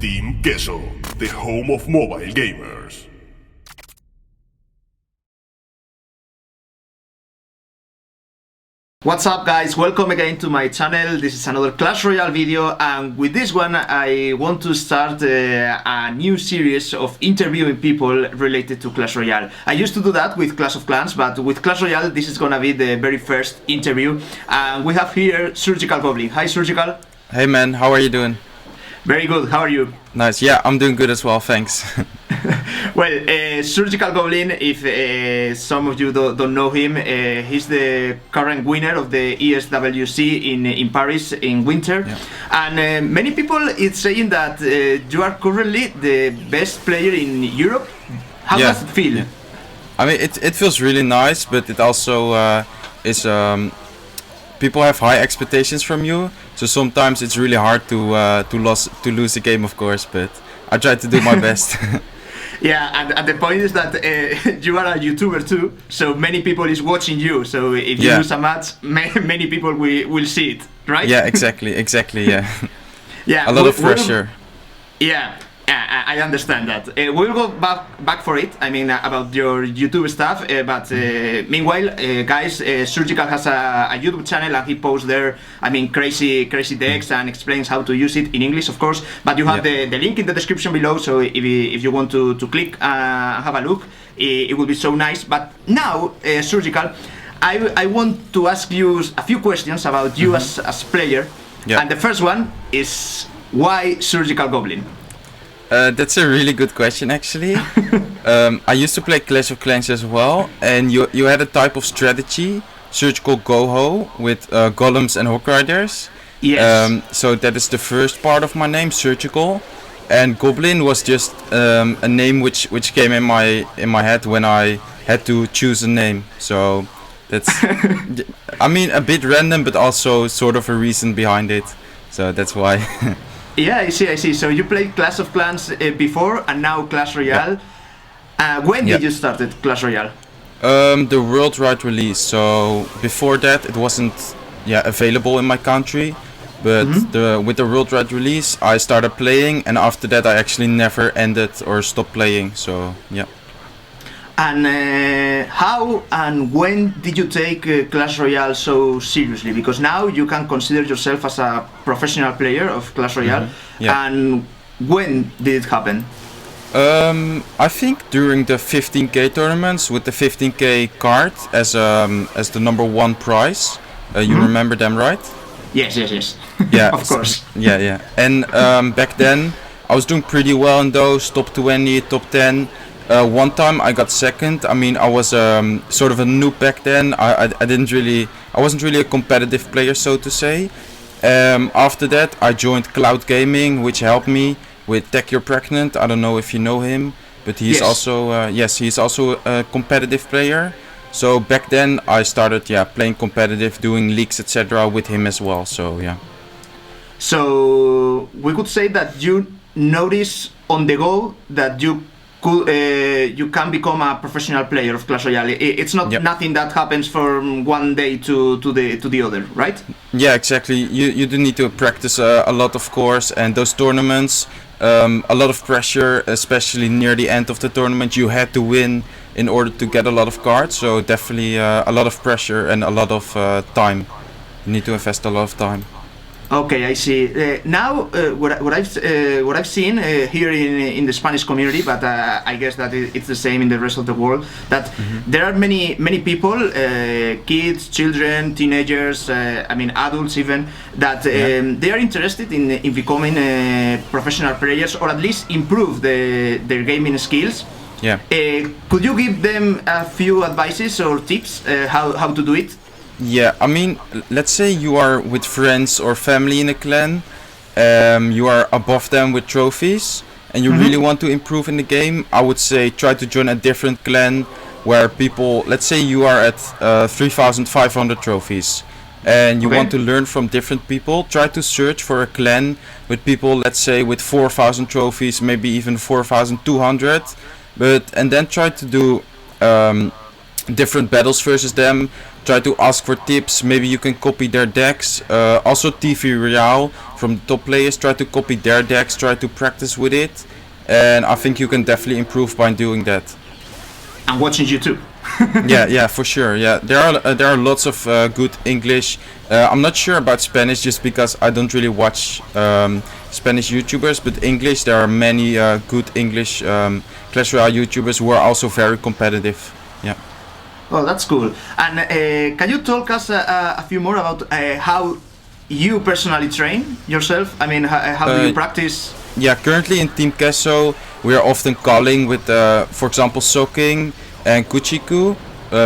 Team Queso, the home of mobile gamers. What's up guys, welcome again to my channel. This is another Clash Royale video, and with this one I want to start a new series of interviewing people related to Clash Royale. I used to do that with Clash of Clans, but with Clash Royale this is gonna be the very first interview. And we have here Surgical Goblin. Hi Surgical. Hey man, how are you doing? Very good, how are you? Nice, yeah, I'm doing good as well, thanks. Well, Surgical Goblin, if some of you don't know him, he's the current winner of the ESWC in Paris in winter. Yeah. And many people is saying that you are currently the best player in Europe. How does it feel? Yeah. I mean, it feels really nice, but it also is... people have high expectations from you, so sometimes it's really hard to lose a game, of course, but I try to do my best. Yeah, and the point is that you are a YouTuber too, so many people is watching you, so if you lose a match, many people will see it, right? Yeah, exactly, yeah. Yeah, a lot of pressure. Yeah, I understand that. We'll go back for it, I mean, about your YouTube stuff, but meanwhile, guys, Surgical has a YouTube channel and he posts there, I mean, crazy decks and explains how to use it in English, of course, but you have the link in the description below, so if you want to click and have a look, it will be so nice. But now, Surgical, I want to ask you a few questions about you as player, and the first one is, why Surgical Goblin? That's a really good question, actually. I used to play Clash of Clans as well, and you had a type of strategy, Surgical Go-Ho, with golems and hawk riders. Yes. So that is the first part of my name, Surgical, and Goblin was just a name which came in my head when I had to choose a name. So that's, I mean, a bit random, but also sort of a reason behind it. So that's why. Yeah, I see. So you played Clash of Clans before, and now Clash Royale. When did you start Clash Royale? The worldwide release. So before that, it wasn't available in my country. But with the worldwide release, I started playing, and after that, I actually never ended or stopped playing. So yeah. And how and when did you take Clash Royale so seriously? Because now you can consider yourself as a professional player of Clash Royale. And when did it happen? I think during the 15k tournaments with the 15k card as the number one prize. You remember them, right? Yes. Yeah, of course. Yeah. And back then I was doing pretty well in those, top 20, top 10. One time I got second. I mean, I was sort of a noob back then. I wasn't really a competitive player, so to say. After that, I joined Cloud Gaming, which helped me with Tech You're Pregnant. I don't know if you know him, but he's also he's also a competitive player. So back then I started playing competitive, doing leagues, etc. with him as well. So yeah. So we could say that you notice on the go that you can become a professional player of Clash Royale. It's not nothing that happens from one day to the other, right? Yeah, exactly. You do need to practice a lot, of course, and those tournaments, a lot of pressure, especially near the end of the tournament. You had to win in order to get a lot of cards, so definitely a lot of pressure and a lot of time. You need to invest a lot of time. Okay, I see. Now, what I've seen here in the Spanish community, but I guess that it's the same in the rest of the world. That there are many people, kids, children, teenagers, I mean adults even, that they are interested in becoming professional players, or at least improve their gaming skills. Yeah. Could you give them a few advices or tips how to do it? Yeah, I mean, let's say you are with friends or family in a clan, you are above them with trophies, and you really want to improve in the game. I would say try to join a different clan where people, let's say you are at 3,500 trophies, and you want to learn from different people. Try to search for a clan with people, let's say, with 4,000 trophies, maybe even 4,200, and then try to do different battles versus them, try to ask for tips. Maybe you can copy their decks. Also TV Real from the top players, try to copy their decks, try to practice with it, and I think you can definitely improve by doing that. And watching YouTube. Yeah, for sure. Yeah, there are lots of good English. I'm not sure about Spanish just because I don't really watch Spanish YouTubers, but English, there are many good English Clash Royale YouTubers who are also very competitive. Yeah. Oh, that's cool. And can you talk us a few more about how you personally train yourself? I mean, how do you practice? Yeah, currently in Team Queso, we are often calling with, for example, Soking and Kuchiku,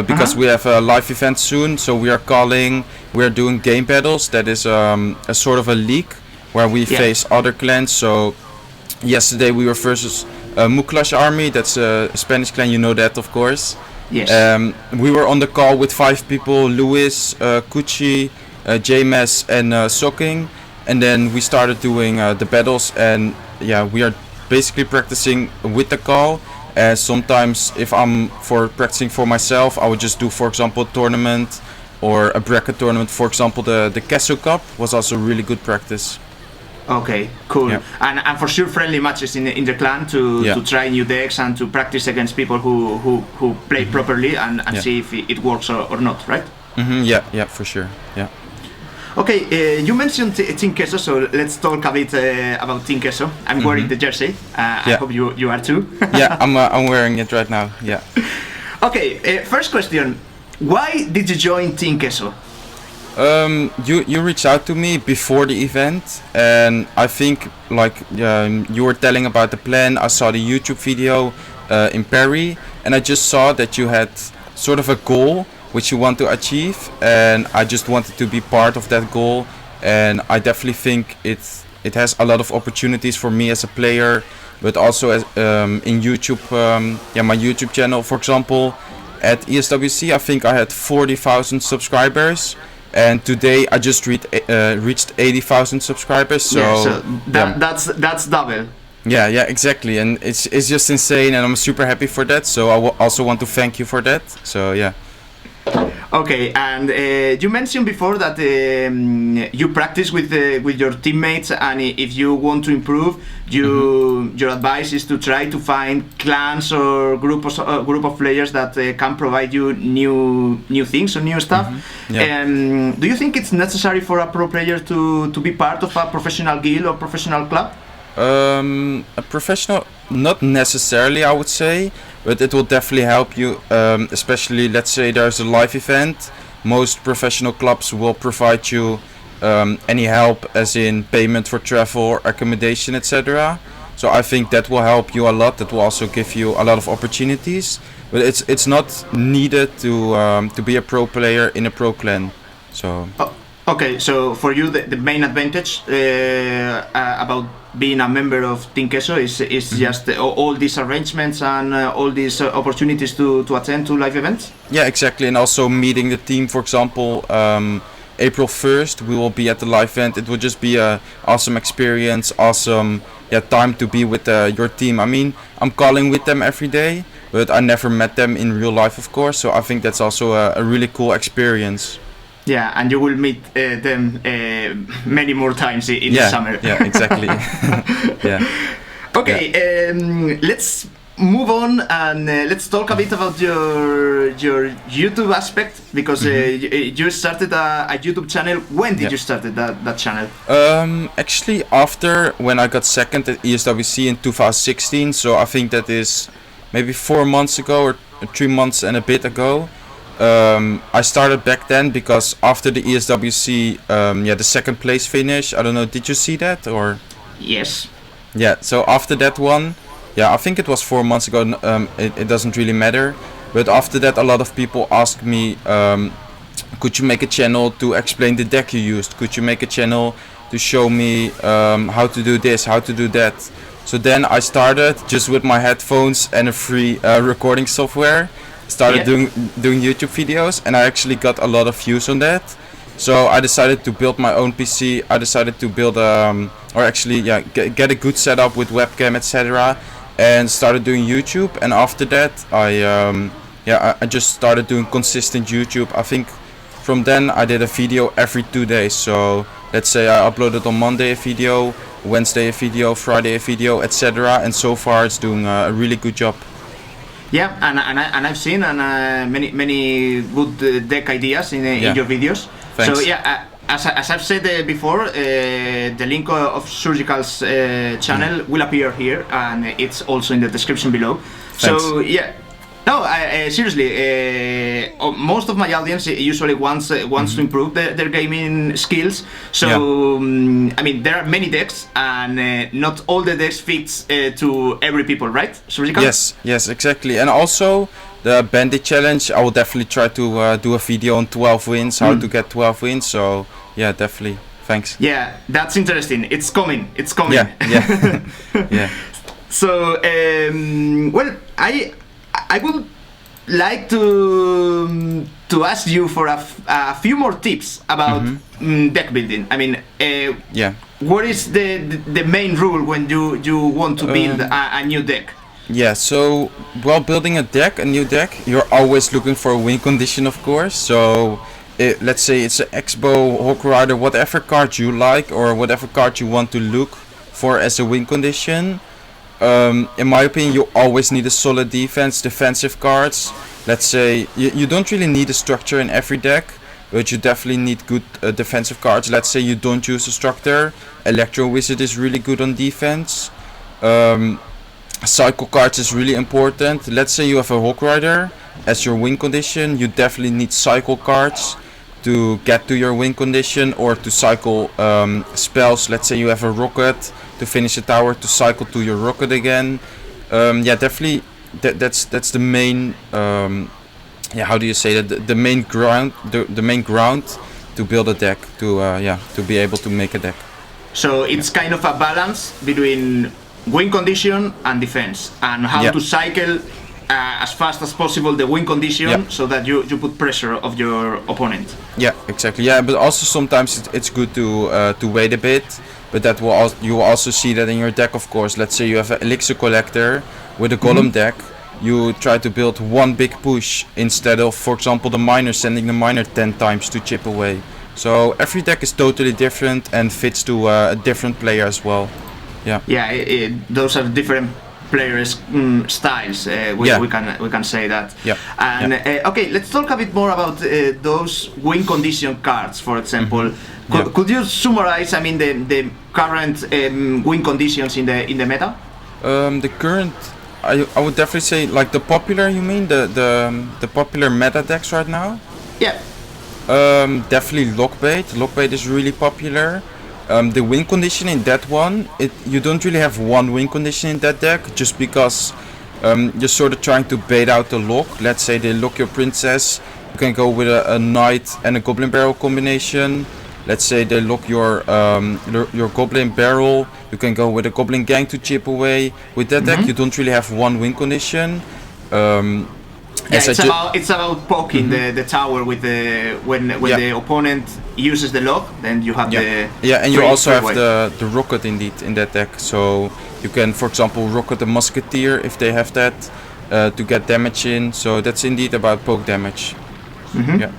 because we have a live event soon. So we are calling, we are doing game battles. That is a sort of a league where we face other clans. So yesterday we were versus Muklash Army. That's a Spanish clan, you know that, of course. Yes. We were on the call with 5 people: Luis, Kuchi, James, and Soking. And then we started doing the battles, and yeah, we are basically practicing with the call. Sometimes if I'm practicing for myself, I would just do, for example, a tournament or a bracket tournament. For example, the Queso Cup was also really good practice. Okay, cool. Yeah. And for sure friendly matches in the clan to try new decks and to practice against people who play properly and see if it works or not, right? Yeah, for sure. Yeah. Okay, you mentioned Team Queso, so let's talk a bit about Team Queso. I'm wearing the jersey. I hope you are too. Yeah, I'm wearing it right now. Yeah. Okay, first question: why did you join Team Queso? You reached out to me before the event, and I think you were telling about the plan. I saw the YouTube video in Paris, and I just saw that you had sort of a goal which you want to achieve, and I just wanted to be part of that goal. And I definitely think it has a lot of opportunities for me as a player, but also as in YouTube, my YouTube channel, for example. At ESWC, I think I had 40,000 subscribers, and today I just reached 80,000 subscribers. So, that's double. Yeah, exactly, and it's just insane, and I'm super happy for that. So I also want to thank you for that. So yeah. Okay, and you mentioned before that you practice with your teammates, and if you want to improve, your advice is to try to find clans or group of players that can provide you new things or new stuff. Do you think it's necessary for a pro player to be part of a professional guild or professional club? A professional, not necessarily, I would say, but it will definitely help you, especially let's say there's a live event. Most professional clubs will provide you any help, as in payment for travel, accommodation, etc. So I think that will help you a lot. That will also give you a lot of opportunities, but it's not needed to be a pro player in a pro clan. So okay, so for you the main advantage about being a member of Team Queso is just all these arrangements and all these opportunities to attend to live events? Yeah, exactly, and also meeting the team. For example, April 1st we will be at the live event. It will just be a awesome experience, awesome time to be with your team. I mean, I'm calling with them every day, but I never met them in real life, of course, so I think that's also a really cool experience. Yeah, and you will meet them many more times in the summer. Yeah, exactly. Yeah. Okay, let's move on and let's talk a bit about your YouTube aspect, because you started a YouTube channel. When did you start that channel? Actually, after when I got second at ESWC in 2016, so I think that is maybe 4 months ago or 3 months and a bit ago. I started back then because after the ESWC, the second place finish. I don't know, did you see that or? Yes. Yeah, so after that one, I think it was 4 months ago. It doesn't really matter. But after that, a lot of people asked me, could you make a channel to explain the deck you used? Could you make a channel to show me how to do this, how to do that? So then I started just with my headphones and a free recording software. Started doing YouTube videos, and I actually got a lot of views on that. So I decided to build my own PC. I decided to build get a good setup with webcam, etc. and started doing YouTube. And after that I just started doing consistent YouTube. I think From then I did a video every 2 days. So let's say I uploaded on Monday a video, Wednesday a video, Friday a video, etc. And so far it's doing a really good job. Yeah, and I've seen many good deck ideas in your videos. Thanks. So yeah, as I've said before, the link of Surgical's channel will appear here, and it's also in the description below. Thanks. So yeah. No, seriously, most of my audience usually wants to improve their gaming skills. So, I mean, there are many decks, and not all the decks fits to every people, right? Surgical? Yes, exactly. And also, the Bandit Challenge, I will definitely try to do a video on 12 wins, how to get 12 wins. So, yeah, definitely. Thanks. Yeah, that's interesting. It's coming. Yeah. Yeah. So, well, I would like to ask you for a few more tips about deck building. I mean, what is the main rule when you want to build a new deck? Yeah, so while building a new deck, you're always looking for a win condition, of course. So let's say it's an X-Bow, Hawk Rider, whatever card you like or whatever card you want to look for as a win condition. In my opinion, you always need a solid defensive cards. Let's say you don't really need a structure in every deck, but you definitely need good defensive cards. Let's say you don't use a structure. Electro Wizard is really good on defense. Cycle cards is really important. Let's say you have a Hawk Rider as your win condition. You definitely need cycle cards to get to your win condition, or to cycle spells. Let's say you have a rocket to finish a tower, to cycle to your rocket again. Yeah, definitely that's the main how do you say that, the main ground to build a deck, to be able to make a deck. So it's kind of a balance between win condition and defense, and how to cycle as fast as possible the win condition, so that you put pressure of your opponent. Yeah, exactly. Yeah, but also sometimes it's good to wait a bit, but that you will also see that in your deck, of course. Let's say you have an Elixir Collector with a Golem deck. You try to build one big push instead of, for example, the Miner, sending the Miner 10 times to chip away. So every deck is totally different and fits to a different player as well. Yeah. Yeah, those are different players' styles. We can say that. Yeah. And okay, let's talk a bit more about those win condition cards, for example. Could you summarize? I mean, the current win conditions in the meta? The current, I would definitely say, like the popular. You mean the popular meta decks right now? Yeah. Definitely Lockbait. Lockbait is really popular. The win condition in that one, you don't really have one win condition in that deck, just because you're sort of trying to bait out the lock. Let's say they lock your princess, you can go with a knight and a goblin barrel combination. Let's say they lock your goblin barrel, you can go with a goblin gang to chip away. With that deck, you don't really have one win condition. It's about poking the tower with when the opponent uses the lock, then you have the and you also have the rocket indeed in that deck. So you can, for example, rocket the musketeer if they have that to get damage in. So that's indeed about poke damage. Yeah.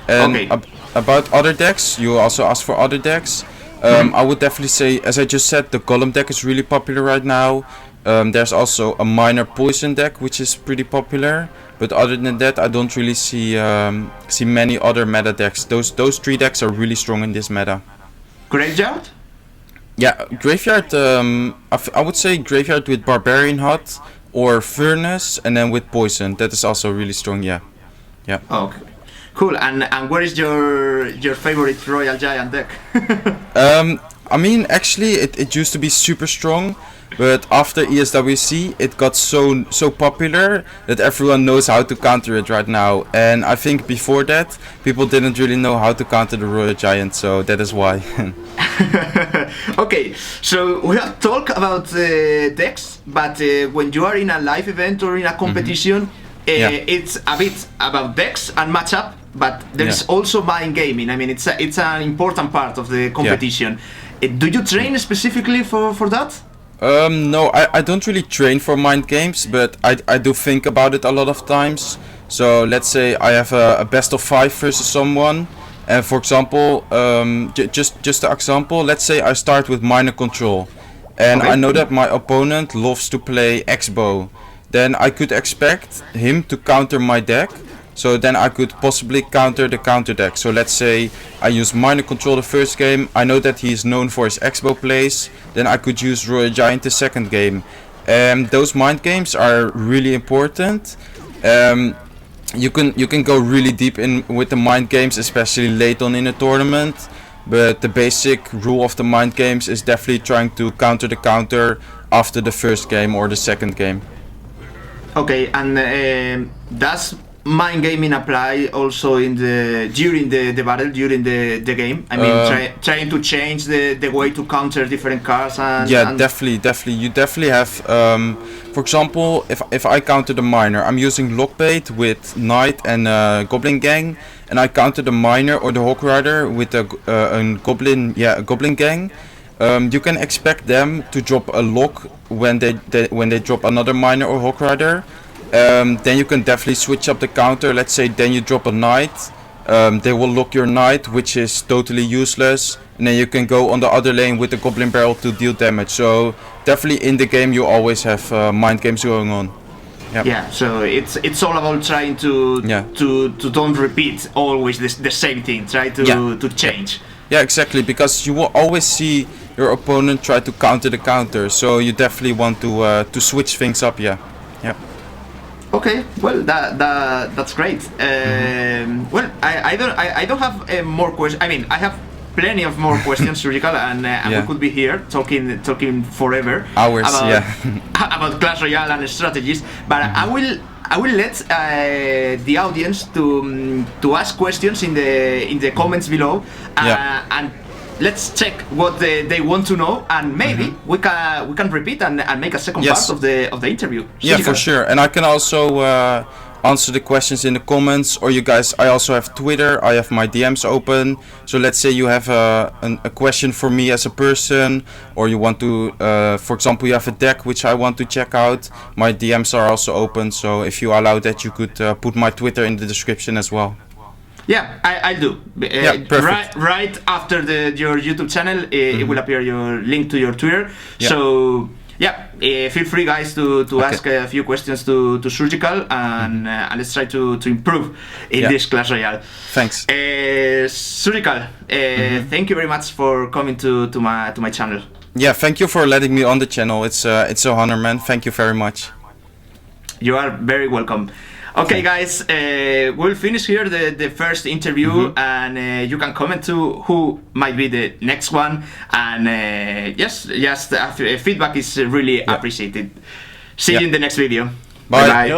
And about other decks, you also asked for other decks. I would definitely say, as I just said, the Golem deck is really popular right now. There's also a minor poison deck which is pretty popular, but other than that, I don't really see many other meta decks. Those three decks are really strong in this meta. Graveyard? Yeah, Graveyard. I would say Graveyard with Barbarian Hut or Furnace, and then with Poison. That is also really strong. Yeah. Okay. Cool. And where is your favorite Royal Giant deck? I mean, actually, it used to be super strong. But after ESWC, it got so popular that everyone knows how to counter it right now. And I think before that, people didn't really know how to counter the Royal Giant, so that is why. Okay, so we have talked about decks, but when you are in a live event or in a competition, it's a bit about decks and matchup, but there's also mind gaming. I mean, it's an important part of the competition. Do you train specifically for that? No, I don't really train for mind games, but I do think about it a lot of times. So let's say I have a best of 5 versus someone, and for example, just an example, let's say I start with minor control, and Okay. I know that my opponent loves to play X-bow. Then I could expect him to counter my deck. So then I could possibly counter the counter deck. So let's say I use minor control the first game. I know that he is known for his X-bow plays. Then I could use Royal Giant the second game. Those mind games are really important. You can go really deep in with the mind games, especially late on in a tournament. But the basic rule of the mind games is definitely trying to counter the counter after the first game or the second game. Okay, and does mind gaming apply also during the battle, during the game? I mean, trying to change the way to counter different cards and... Yeah, definitely. You definitely have, for example, if I counter the miner, I'm using Lockbait with Knight and Goblin Gang, and I counter the miner or the Hawk Rider with a Goblin Gang. You can expect them to drop a lock when they drop another miner or Hawk Rider. Then you can definitely switch up the counter. Let's say then you drop a knight. They will lock your knight, which is totally useless. And then you can go on the other lane with the Goblin Barrel to deal damage. So definitely in the game you always have mind games going on. Yep. Yeah, so it's all about trying to don't repeat always the same thing. Try to change. Yeah, exactly, because you will always see your opponent try to counter the counter. So you definitely want to switch things up. Yeah. Okay, well that's great. Well, I don't have more questions. I mean, I have plenty of more questions, Surgical, and we could be here talking forever. Hours, about Clash Royale and strategies. But I will let the audience to ask questions in the comments below, and let's check what they want to know, and maybe we can repeat and make a second part of the interview. Yeah, for sure. And I can also answer the questions in the comments, or you guys, I also have Twitter, I have my DMs open. So let's say you have a question for me as a person, or you want to, for example, you have a deck which I want to check out, my DMs are also open. So if you allow that, you could put my Twitter in the description as well. Yeah, I do. Perfect. Right after your YouTube channel, it will appear your link to your Twitter. Yeah. So feel free, guys, to ask a few questions to Surgical, and let's try to improve in this Clash Royale. Thanks. Surgical, thank you very much for coming to my channel. Yeah, thank you for letting me on the channel. It's an honor, man. Thank you very much. You are very welcome. Okay, guys, we'll finish here the first interview, and you can comment to who might be the next one, and just feedback is really appreciated. See you in the next video. Bye.